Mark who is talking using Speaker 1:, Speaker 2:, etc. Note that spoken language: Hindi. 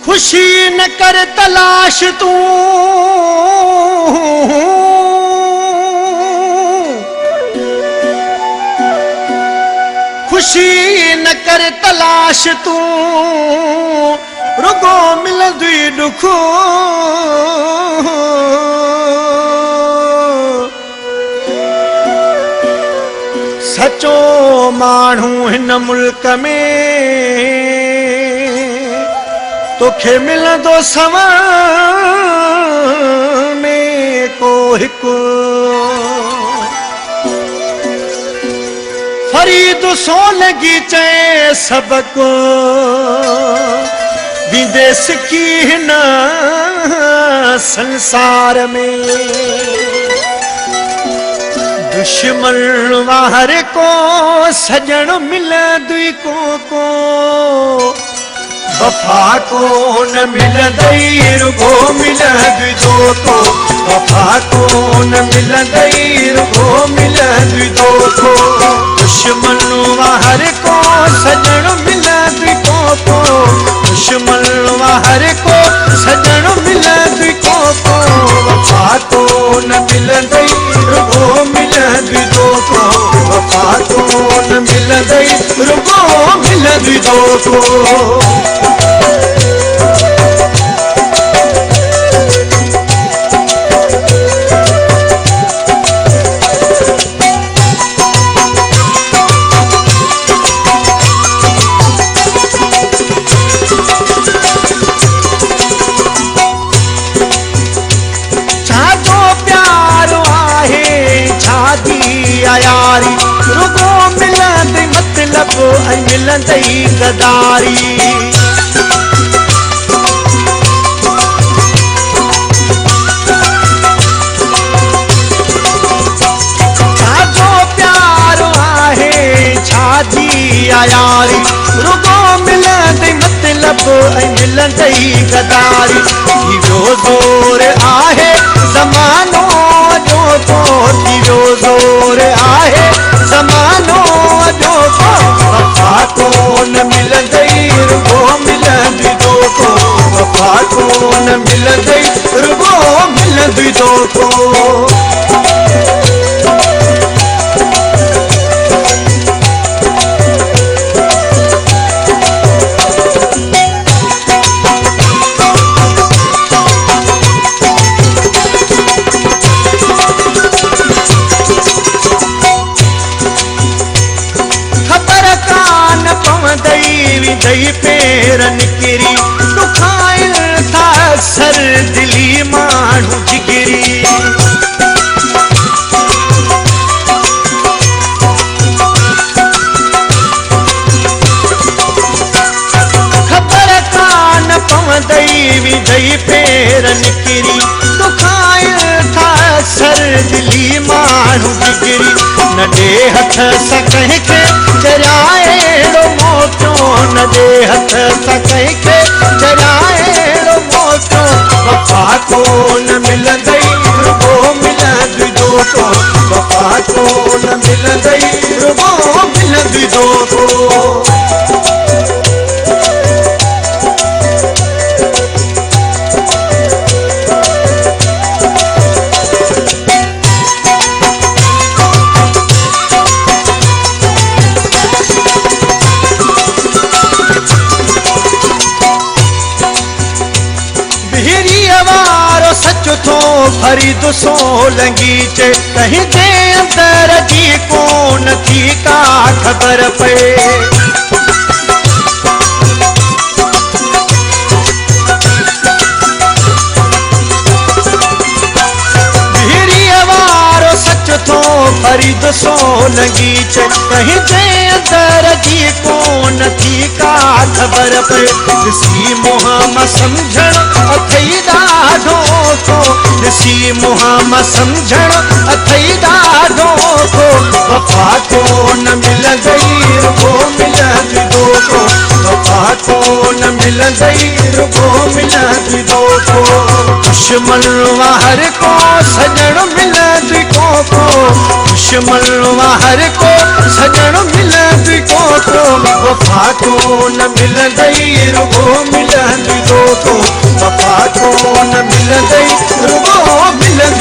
Speaker 1: खुशी न कर तलाश तू, खुशी न कर तलाश तू, रुगो मिलंदी दुख। सचो माण्हू हिन मुल्क में तोखे मिलंदो सवां में को हिकु। फरीद सोलगी चए सबको विदे सिखी हिन संसार में। दुश्मन वाहर को सजण मिलंदी को वफा को न मिलंदई रुगो मिलंदी दोस्तो। वफा को न मिलंदई रुगो मिलंदी दोस्तो। दुश्मन वाहर को सजण मिलंदी को, दुश्मन वाहर को सजण मिलंदी को। वफा को न मिलंदई रुगो मिलंदी दोस्तो। वफा को न मिलंदई रुगो मिलंदी दोस्तो। यारी रुगो मिलंदी मतलब मिलंदई गदारी। छाजो प्यार आहे छाजी यारी रुगो मिलंदी मतलब मिलंदई गदारी। जो जोर आहे ज़मानो जो तो दियो जोर आहे ज़मानो जो तो। वफा को न मिलंदई रुगो मिलंदी दोस्तो। वफा को न मिलंदई रुगो मिलंदी दोस्तो। दई पेर निकिरी दुखाइल था सर दिली माण्हू जिगरी। खबर कान पवंदई दई पेर निकिरी दुखाइल था सर दिली माण्हू जिगरी। न दे हथ सां कंहिंखे चराएड़ो मोटो, न दे हथ सां कंहिंखे चराएड़ो मोटो। वफा को न मिलंदई रुगो मिलंदी दोस्तो। वफा को न मिलंदई रुगो मिलंदी दोस्तो। थो फरीद सोलंगी चे कहीं जे अंदर जी कोन थी का खबर पे। फरीद सोलंगी चे कहीं जे अंदर जी कोन थी का खबर पे। ऋषि मोहम्मद समझण अथई ॾाढो को, ऋषि मोहम्मद समझण अथई ॾाढो को। वफा को न मिलंदई रुगो मिलंदी दोस्तो। वफा को न मिलंदई रुगो मिलंदी दोस्तो। दुश्मन वाहर को सजण मिलंदी को, दुश्मन वाहर को सजण मिलंदी को। वफा को न मिलंदई रुगो मिलंदी दोस्तो। वफ़ा कोन मिलंदई रुगो मिलंदई